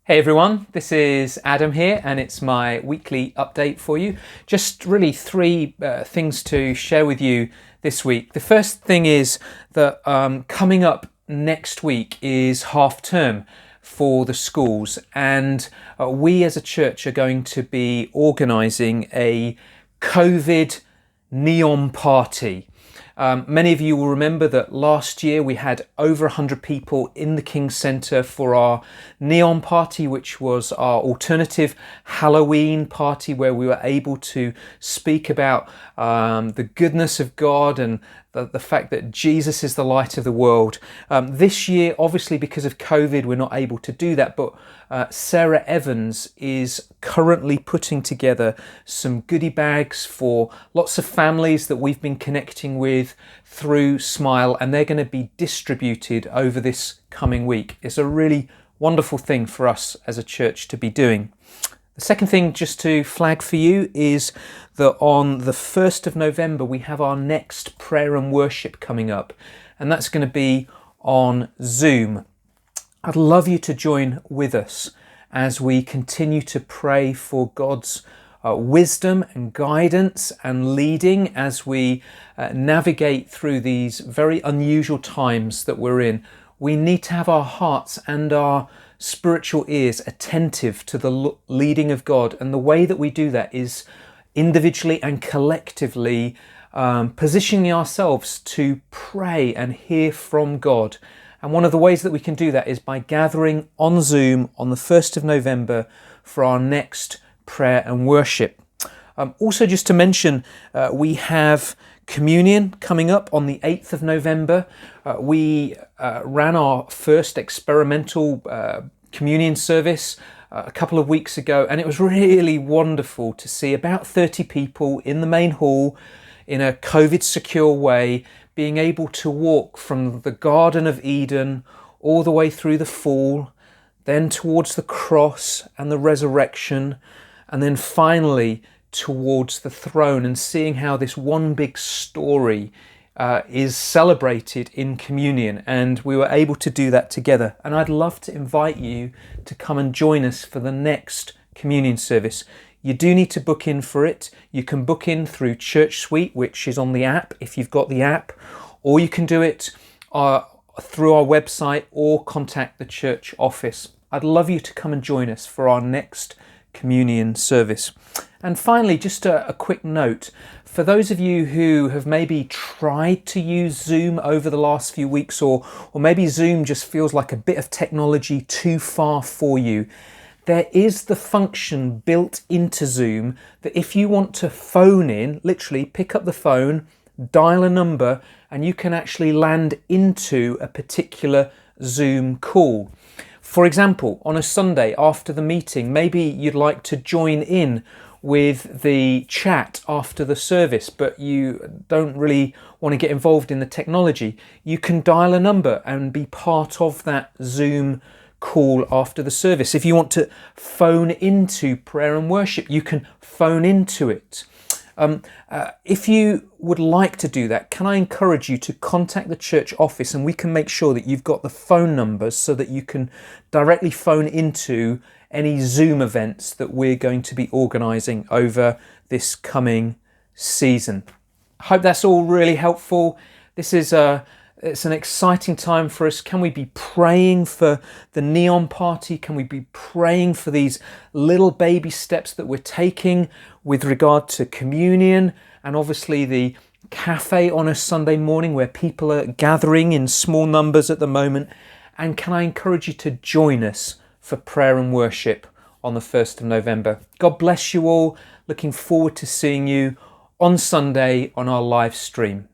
Hey everyone, this is Adam here and it's my weekly update for you. Just really three things to share with you this week. The first thing is that coming up next week is half term for the schools, and we as a church are going to be organising a COVID neon party. Many of you will remember that last year we had over 100 people in the King's Centre for our neon party, which was our alternative Halloween party where we were able to speak about the goodness of God and the fact that Jesus is the light of the world. This year, obviously because of COVID, we're not able to do that, but Sarah Evans is currently putting together some goodie bags for lots of families that we've been connecting with through Smile, and they're going to be distributed over this coming week. It's a really wonderful thing for us as a church to be doing. The second thing just to flag for you is that on the 1st of November we have our next prayer and worship coming up, and that's going to be on Zoom. I'd love you to join with us as we continue to pray for God's wisdom and guidance and leading as we navigate through these very unusual times that we're in. We need to have our hearts and our spiritual ears attentive to the leading of God, and the way that we do that is individually and collectively positioning ourselves to pray and hear from God. And one of the ways that we can do that is by gathering on Zoom on the 1st of November for our next prayer and worship. Also, just to mention, we have communion coming up on the 8th of November. We ran our first experimental communion service a couple of weeks ago, and it was really wonderful to see about 30 people in the main hall in a COVID secure way, being able to walk from the Garden of Eden all the way through the fall, then towards the cross and the resurrection, and then finally towards the throne, and seeing how this one big story is celebrated in communion. And we were able to do that together. And I'd love to invite you to come and join us for the next communion service. You do need to book in for it. You can book in through Church Suite, which is on the app if you've got the app, or you can do it through our website or contact the church office. I'd love you to come and join us for our next communion service. And finally, just a quick note. For those of you who have maybe tried to use Zoom over the last few weeks, or maybe Zoom just feels like a bit of technology too far for you, there is the function built into Zoom that if you want to phone in, literally pick up the phone, dial a number, and you can actually land into a particular Zoom call. For example, on a Sunday after the meeting, maybe you'd like to join in with the chat after the service, but you don't really want to get involved in the technology. You can dial a number and be part of that Zoom call after the service. If you want to phone into prayer and worship, you can phone into it. If you would like to do that, can I encourage you to contact the church office, and we can make sure that you've got the phone numbers so that you can directly phone into any Zoom events that we're going to be organising over this coming season. I hope that's all really helpful. This is it's an exciting time for us. Can we be praying for the neon party? Can we be praying for these little baby steps that we're taking with regard to communion, and obviously the cafe on a Sunday morning where people are gathering in small numbers at the moment? And can I encourage you to join us for prayer and worship on the 1st of November? God bless you all. Looking forward to seeing you on Sunday on our live stream.